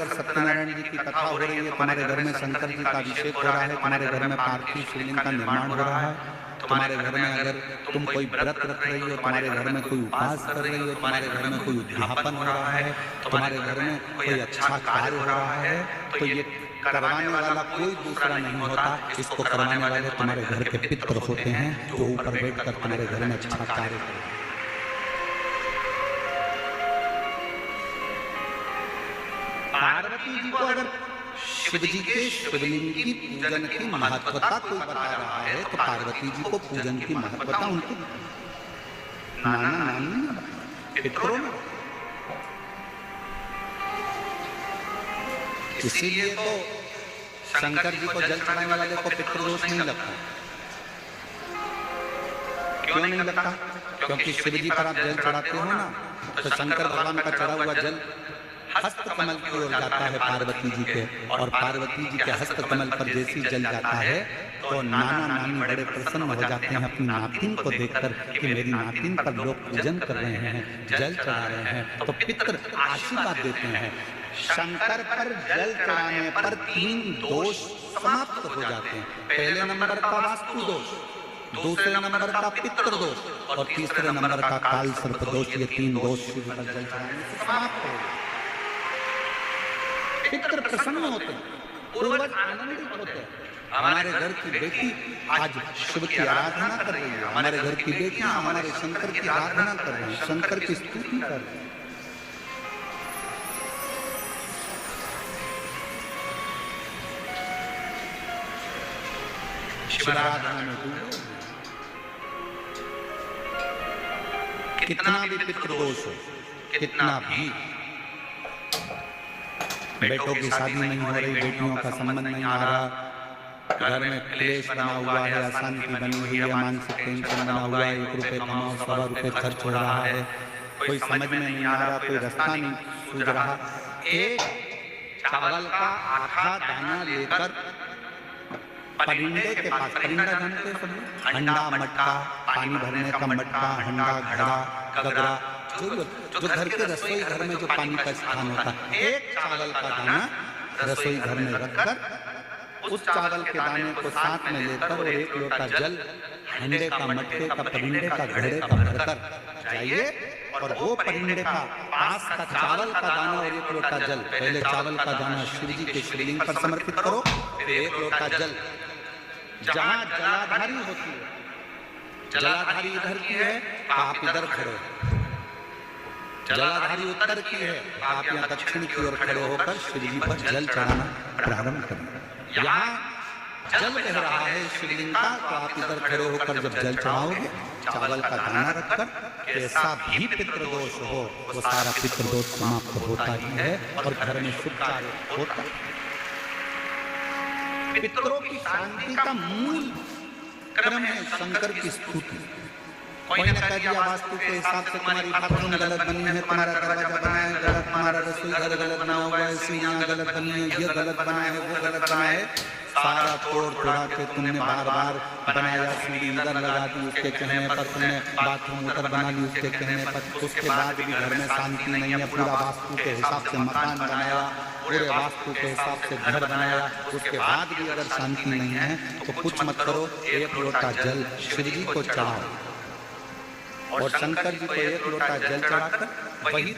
अगर सत्यनारायण जी की कथा हो रही है, तुम्हारे घर में शंकर जी का अभिषेक हो रहा है, तुम्हारे घर में पार्थिव शिवलिंग का निर्माण हो रहा है, तुम्हारे घर में अगर तुम कोई व्रत रख रही हो, तुम्हारे घर में कोई उपवास कर रही हो, तुम्हारे घर में कोई उद्यापन हो रहा है, तुम्हारे घर में कोई अच्छा कार्य हो रहा है, तो ये करवाने वाला कोई दूसरा नहीं होता, इसको करवाने वाले तुम्हारे घर के पितर होते हैं, जो ऊपर बैठकर तुम्हारे घर में अच्छा कार्य करते हैं। पार्वती जी को अगर शिव जी के शिवलिंग की पूजन की महत्वता कोई बता रहा है, तो पार्वती जी को पूजन की महत्वता उनको नाना नानी पितरों में, इसीलिए तो शंकर जी को जल चढ़ाने वाले को पितृदोष नहीं लगता। क्यों नहीं लगता? क्योंकि शिव जी पर आप जल चढ़ाते हो ना, तो शंकर भगवान का चढ़ा हुआ जल हस्त कमल की ओर जाता है पार्वती जी के, और पार्वती जी के हस्त कमल पर जैसी जल जाता है तो नाना नानी बड़े प्रसन्न हो जाते हैं अपनी नातिन को देखकर कि मेरी नातिन पर लोग पूजन कर रहे हैं, जल चढ़ा रहे हैं, तो पितर आशीर्वाद देते हैं। शंकर पर जल चढ़ाने पर 3 दोष समाप्त हो जाते हैं। पहले नंबर का वास्तु दोष, दूसरे नंबर का पितृ दोष और तीसरे नंबर का काल सर्प दोष। ये 3 दोष शिव पर जल चढ़ाने से समाप्त हो गए। पितर प्रसन्न होते हैं, पूर्वज आनंदित होते हैं। हमारे घर की बेटी आज शिव की आराधना कर रही है, हमारे घर की बेटियां हमारे शंकर की आराधना कर रही हैं, शंकर की स्तुति कर रही हैं। शिव आराधना में डूबो, कितना भी पितृदोष हो, कितना भी बेटों की शादी नहीं हो रही, बेटियों का संबंध नहीं आ रहा, घर में क्लेश बना हुआ है, अशांति बनी हुई है, मानसिक टेंशन बना हुआ है, 1 रुपए कमाओ 100 रुपए खर्च हो रहा है, कोई समझ में नहीं आ रहा, कोई रास्ता नहीं सूझ रहा, एक चावल का आधा दाना लेकर परिंदे के पास, परिंदा जानते हैं सब, हंडा मटका, पानी भरने का मटका, हंडा घड़ा गगरा, जो घर के रसोई घर में जो पानी का स्थान होता है, एक चावल का दाना रसोई घर में रखकर उस चावल के दाने को साथ में लेकर और 1 लोटा जल हंडे का, मटके का, परिंदे का, घड़े का भरकर जाइए और वो परिंदे का पास का चावल का दाना और 1 लोटा जल, पहले चावल का दाना शिव जी के शिवलिंग पर समर्पित करो, फिर 1 लोटा जल जहां जलाधारी होती है, जलाधारी इधर की है आप इधर खड़े, जलाधारी उत्तर की है आप यहाँ दक्षिण की ओर खड़े होकर शिव जी पर जल चढ़ाना प्रारंभ करें। यहाँ जल बह रहा है शिवलिंग का, तो आप इधर खड़े होकर जब जल चढ़ाओगे, चावल का दाना रखकर, कैसा भी पितृदोष हो वो सारा पितृदोष समाप्त होता ही है और घर में शुभ कार्य होता है। पितरों की शांति का मूल क्रम है शंकर की स्तुति। कोई ने कह दिया वास्तु के हिसाब से तुम्हारी बाथरूम गलत बनी है, तुम्हारा दरवाजा बना है गलत, तुम्हारा रसोई घर गलत बना हुआ है, सीढ़ियां गलत बनी है, ये गलत बना है, वो गलत बना है, सारा तोड़ तोड़ा के तुमने बार बार बनाया, सीढ़ी इधर लगा दी उसके कहने पर, तुमने बाथरूम उधर बना ली उसके कहने पर, उसके बाद भी घर में शांति नहीं है, पूरा वास्तु के हिसाब से मकान बनाया, पूरे वास्तु के हिसाब से घर बनाया, उसके बाद भी अगर शांति नहीं है तो कुछ मत करो, 1 लोटा जल शिव जी को चढ़ाओ और शंकर जी को 1 लोटा जल चढ़ाकर वही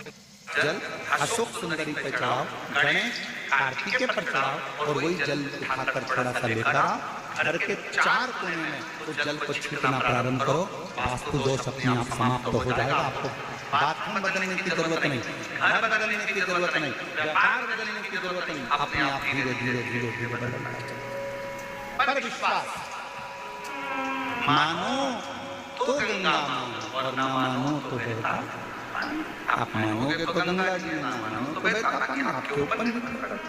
जल अशोक सुंदरी पे चढ़ाओ, गणेश कार्तिकेय पर चढ़ाओ और वही जल उठाकर थोड़ा सा लेकर आओ, घर के 4 कोने में उस जल को छिड़कना प्रारंभ करो, वास्तु दोष अपने आप समाप्त हो जाएगा। आपको बाथरूम बदलने की जरूरत नहीं, घर बदलने की जरूरत नहीं, व्यापार बदलने की जरूरत नहीं, अपने आप धीरे धीरे धीरे धीरे बदलना चाहिए। पर विश्वास मानो तो गंगा मानो और ना मानो तो बहता, आप मानोगे तो गंगा जी, ना मानो तो बहता पानी आपके ऊपर निर्भर करता है।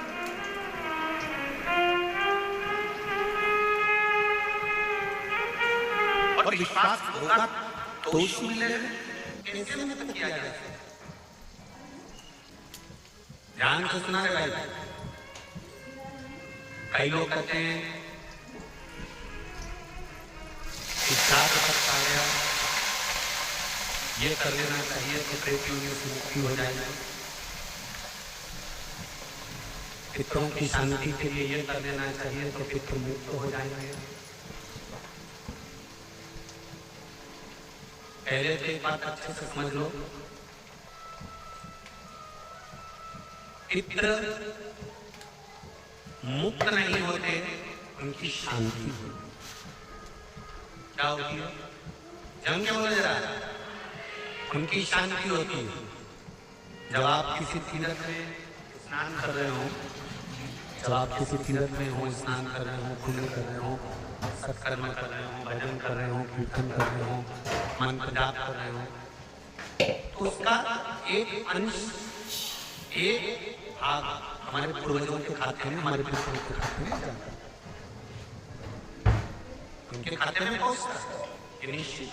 और विश्वास होगा तो ही मिलेगा। कैसे मत किया जा सकता, ध्यान से सुना भाई। कई लोग कहते हैं ये कर लेना चाहिए तो प्रेतियों से मुक्ति हो जाएगी। पितरों की शांति के लिए ये कर लेना चाहिए तो पितृ मुक्त हो जाएंगे। पहले तो एक बात अच्छे से समझ लो, पितृ मुक्त नहीं होते, उनकी शांति क्या होती है? जम के बोले जरा, उनकी शांति होती है। जब आप किसी तीर्थ में स्नान कर रहे हो, जब आप किसी तीर्थ में हो, स्नान कर रहे हो, पुण्य कर रहे हो, सत्कर्म कर रहे हो, भजन कर रहे हो, कीर्तन कर रहे हो, मंत्र जाप कर रहे हो, तो उसका एक अंश, एक भाग हमारे पूर्वजों के खाते में, हमारे पितरों के खाते में जाता है, उनके खाते में पहुंचता है। निश्चित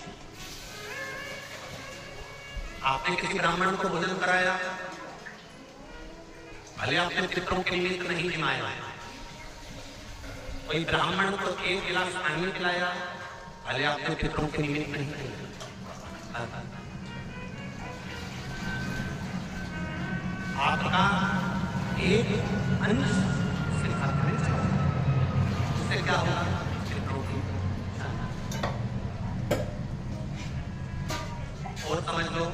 आपने किसी ब्राह्मण को भोजन कराया, भले आपने पितरों के लिए नहीं जमाया, कोई ब्राह्मण को एक गिलास पानी पिलाया, भले आपने पितरों के लिए नहीं किया, आपका एक अंश से खाते में जाए, उससे क्या होगा? पितरों की और समझ लो,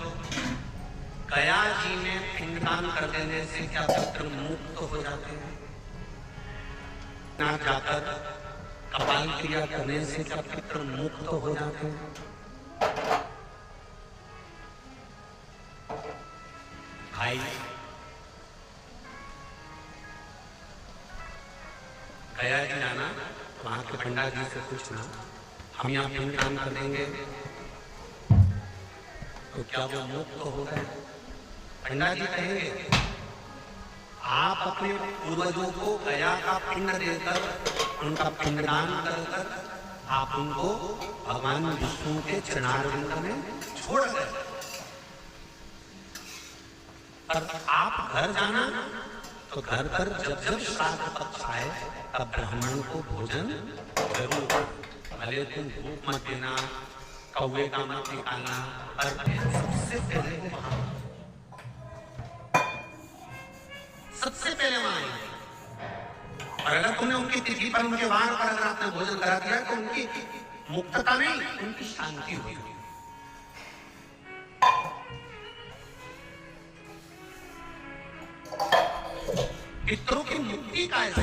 गया जी में पिंडदान कर देने से क्या पितृ मुक्त हो जाते हैं? ना जाकर कपाल क्रिया करने से क्या पितृ मुक्त हो जाते हैं? भाई, गया जी जाना, वहां के पंडित जी से पूछना, हम यहाँ पिंडदान कर देंगे तो क्या वो मुक्त हो गए? पंडित जी कहेंगे, आप अपने पूर्वजों को गया का पिंड देकर, उनका पिंडदान कर आप उनको भगवान विष्णु के चरणारविंद में छोड़ गए, और आप घर जाना तो घर पर जब जब श्राद्ध पक्ष आए तब ब्राह्मण को भोजन जरूर, भले तुम भूख मत देना, कौवे का मत निकालना, और सबसे पहले वहां, सबसे पहले वहां आएंगे। और अगर तुमने उनकी तिथि पर, उनके वार पर अगर आपने भोजन करा दिया तो उनकी मुक्तता नहीं, उनकी शांति हुई। पितरों की मुक्ति कैसे,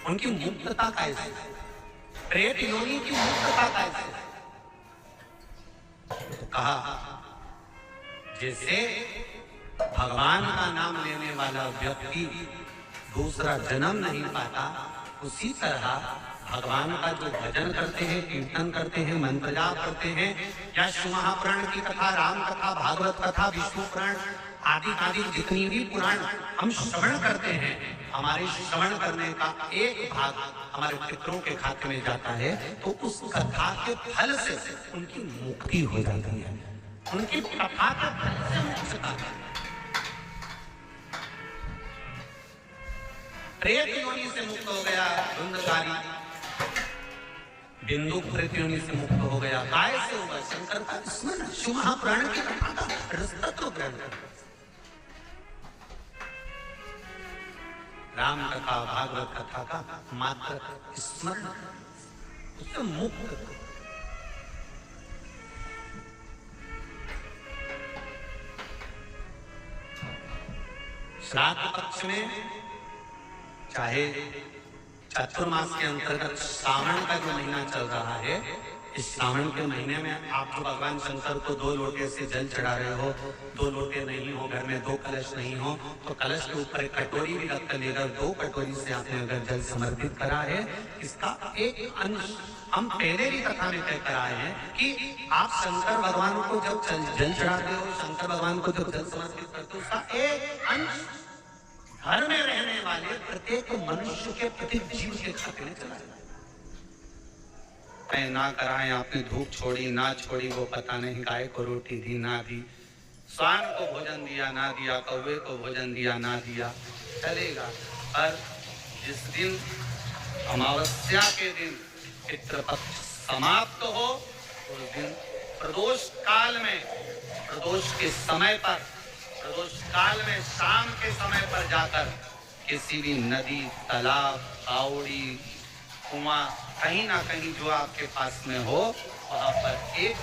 उनकी मुक्तता कैसे, प्रेत योनि की मुक्तता कैसे? तो कहा, जैसे भगवान का नाम लेने वाला व्यक्ति दूसरा जन्म नहीं पाता, उसी तरह भगवान का जो भजन करते हैं, कीर्तन करते हैं, मंत्र जाप करते हैं, या शिव महापुराण की कथा, राम कथा, भागवत कथा, विष्णु पुराण आदि आदि जितनी भी पुराण हम श्रवण करते हैं, हमारे श्रवण करने का एक भाग हमारे पितरों के खाते में जाता है, तो उस कथा के फल से उनकी मुक्ति हो जाती है, उनकी कथा के फल से मुक्ति है। प्रेत योनि से मुक्त हो गया धुंधकारी, बिंदु प्रेत योनि से मुक्त हो गया, काय से होगा? शंकर का स्मरण, शिव महापुराण की कथा का रसतत्व ग्रहण कर, राम कथा, भागवत कथा का मात्र स्मरण, उससे मुक्त। श्राद्ध पक्ष में चाहे चतुर्मास के अंतर्गत श्रावण का जो महीना चल रहा है, इस श्रावण के महीने में आप जो भगवान शंकर को 2 लोटे से जल चढ़ा रहे हो, 2 लोटे नहीं हो, घर में 2 कलश नहीं हो, तो कलश के ऊपर एक कटोरी भी रख कर लेकर 2 कटोरी से आपने अगर जल समर्पित करा है, इसका एक अंश हम पहले भी कथा में तय कराए हैं कि आप शंकर भगवान को जब जल चढ़ाते हो, शंकर भगवान को जब जल समर्पित करते हो, उसका एक अंश घर में रहने वाले प्रत्येक मनुष्य के, प्रत्येक जीव के खाते में चला जाए। ना कराए आपने धूप छोड़ी ना छोड़ी वो पता नहीं, गाय को रोटी दी ना दी, स्वान को भोजन दिया ना दिया, कौवे को भोजन दिया ना दिया, चलेगा। पर जिस दिन अमावस्या के दिन पितृपक्ष समाप्त हो, उस दिन प्रदोष काल में, प्रदोष के समय पर प्रदोष काल में शाम के समय पर जाकर किसी भी नदी, तालाब, बावड़ी, कुआं, कहीं ना कहीं जो आपके पास में हो, वहां पर एक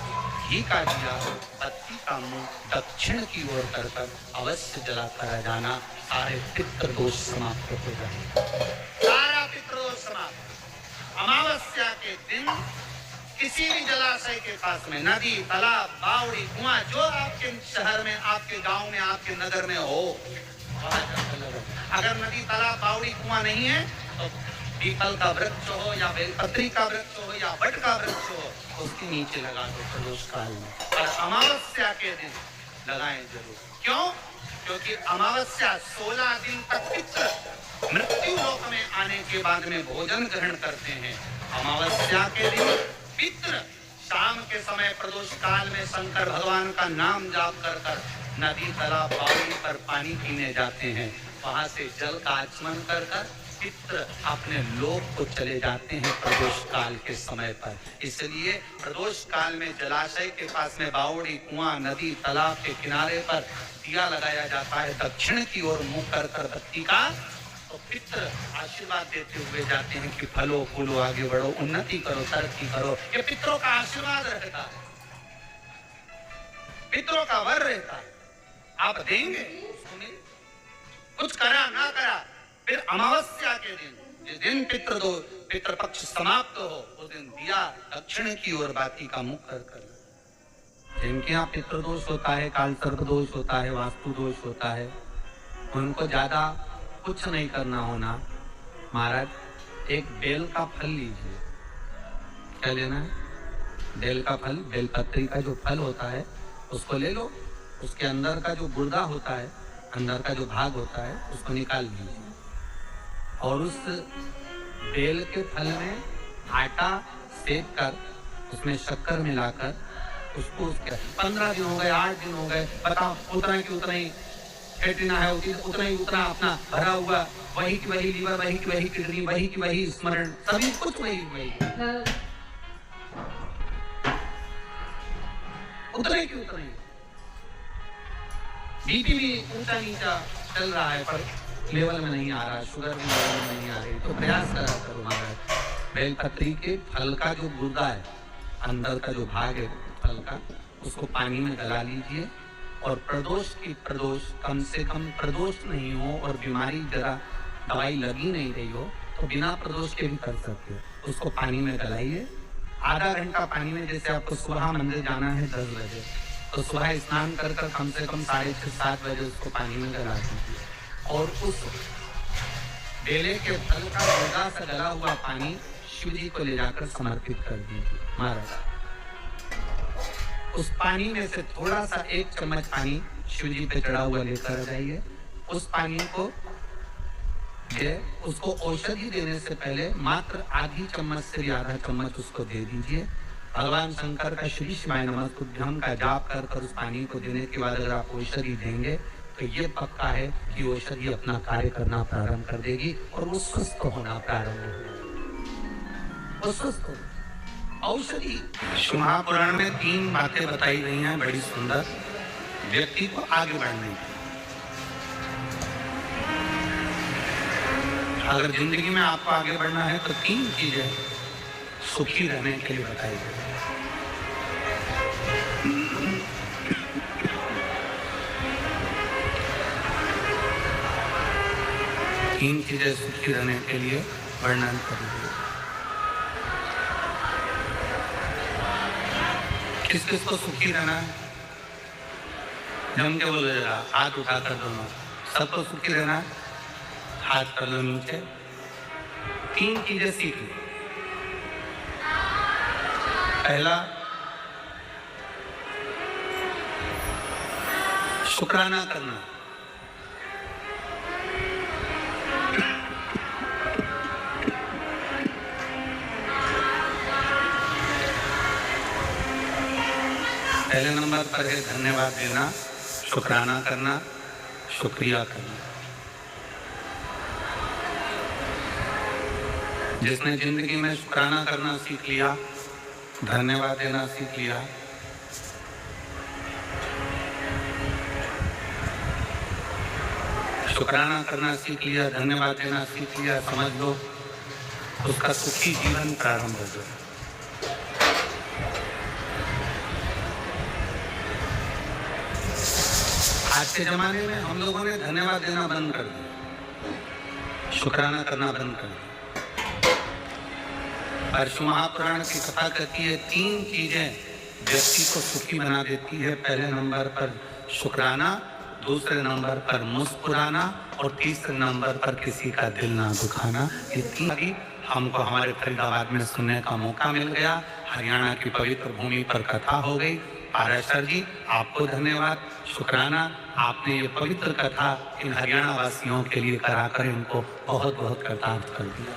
घी का दिया, बत्ती का मुंह दक्षिण की ओर कर अवश्य जलाकर आ जाना। सारे पितृदोष समाप्त हो जाएंगे। सारा पितृदोष समाप्त। अमावस्या के दिन किसी भी जलाशय के पास में, नदी, तालाब, बावड़ी, कुआं, जो आपके शहर में, आपके गांव में, आपके नगर में हो, वहां जाकर लगाओ। अगर नदी, तालाब, बावड़ी, कुआं नहीं है तो पीपल का वृक्ष हो या बेलपत्री का वृक्ष हो या वट का वृक्ष हो, उसके नीचे लगा दो प्रदोष काल में। और अमावस्या के दिन लगाएं जरूर। क्यों? क्योंकि अमावस्या 16 दिन तक पितृ मृत्यु लोक में आने के बाद में भोजन ग्रहण करते हैं। अमावस्या के दिन पितृ शाम के समय प्रदोष काल में शंकर भगवान का नाम जाप कर नदी, तालाब, बावड़ी पर पानी पीने जाते हैं। वहां से जल का आचमन कर पितृ अपने लोक को चले जाते हैं प्रदोष काल के समय पर। इसलिए प्रदोष काल में जलाशय के पास में, बावड़ी, कुआं, नदी, तालाब के किनारे पर दिया लगाया जाता है दक्षिण की ओर मुंह कर बत्ती का। तो पितृ आशीर्वाद देते हुए जाते हैं कि फलो फूलो, आगे बढ़ो, उन्नति करो, तरक्की करो। ये पितरों का आशीर्वाद रहता है, पितरों का वर रहता है। आप देंगे, कुछ करा ना करा, फिर अमावस्या के दिन, जिस दिन पितृपक्ष समाप्त हो, उस दिन दिया दक्षिण की ओर बाती का मुख कर। जिनके यहाँ पितृदोष होता है, काल सर्प दोष होता है, वास्तु दोष होता है, उनको ज्यादा कुछ नहीं करना होना। महाराज एक बेल का फल लीजिए। क्या लेना है? बेल का फल, बेलपत्री का जो फल होता है उसको ले लो। उसके अंदर का जो गुर्दा होता है, अंदर का जो भाग होता है, उसको निकाल लीजिए और उस बेल के फल में आटा सेक कर उसमें शक्कर मिलाकर उसको 15 दिन हो गए, 8 दिन हो गए, बताओ उतना की उतना ही एटिना है, उतना ही उतना अपना भरा हुआ, वही की वही लीवर, वही की वही किडनी, वही की वही स्मरण, सभी कुछ वही उतने की उतने। बीपी भी ऊंचा नीचा चल रहा है पर लेवल में नहीं आ रहा, शुगर भी लेवल में नहीं आ रही, तो प्रयास करा करो महाराज। बेलपत्री के फल का जो गुर्दा है, अंदर का जो भाग है फल का, उसको पानी में गला लीजिए और प्रदोष कम से कम प्रदोष नहीं हो और बीमारी जरा दवाई लगी नहीं रही हो तो बिना प्रदोष के भी कर सकते हो। उसको पानी में गलाइए, आधा घंटा पानी में। जैसे आपको सुबह मंदिर जाना है 10 बजे, तो सुबह स्नान कर कम से कम 6:30-7 बजे उसको पानी में गला दीजिए और उस बेले के फल का गुर्दा से गला हुआ पानी शिव जी को ले जाकर समर्पित कर दीजिए। महाराज उस पानी में से थोड़ा सा 1 चम्मच पानी शिव जी पे चढ़ा हुआ लेकर जाइए। उस पानी को उसको औषधि देने से पहले मात्र आधी चम्मच से भी आधा चम्मच उसको दे दीजिए। भगवान शंकर का श्री शिवाय नमः उद्यम का जाप कर उस पानी को देने के बाद अगर आप औषधि देंगे तो ये पक्का है कि औषधि अपना कार्य करना प्रारंभ कर देगी और वो स्वस्थ होना प्रारंभ होगा। वो स्वस्थ होगा। औषधि महापुराण में 3 बातें बताई गई हैं बड़ी सुंदर व्यक्ति को आगे बढ़ने की। अगर जिंदगी में आपको आगे बढ़ना है तो 3 चीजें सुखी रहने के लिए बताई गई। तीन चीजें सुखी रहने के लिए वर्णन करेंगे। किस किस को सुखी रहना है? जम के बोले जरा, हाथ उठा कर दोनों। सबको सुखी रहना है, हाथ कर लो नीचे। 3 चीजें सीख ली। पहला, शुक्राना करना। पहले नंबर पर है धन्यवाद देना, शुक्राना करना, शुक्रिया करना। जिसने जिंदगी में शुक्राना करना सीख लिया, धन्यवाद देना सीख लिया, शुक्राना करना सीख लिया, धन्यवाद देना सीख लिया, समझ लो उसका सुखी जीवन प्रारंभ हो गया। आज के जमाने में हम लोगों ने धन्यवाद देना बंद कर दिया, शुक्राना करना बंद कर दिया। परशु महापुराण की कथा कहती है 3 चीजें व्यक्ति को सुखी बना देती है। पहले नंबर पर शुक्राना, दूसरे नंबर पर मुस्कुराना और तीसरे नंबर पर किसी का दिल ना दुखाना। ये 3 हमको हमारे फरीदाबाद में सुनने का मौका मिल गया। हरियाणा की पवित्र भूमि पर कथा हो गई। पाराशर जी आपको धन्यवाद, शुक्राना, आपने ये पवित्र कथा इन हरियाणा वासियों के लिए कराकर इनको बहुत बहुत कृतार्थ कर दिया।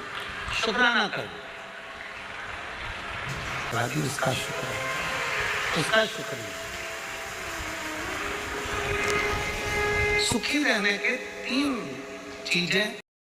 शुक्राना कर उसका शुक्र है, उसका शुक्रिया। सुखी रहने के 3 चीजें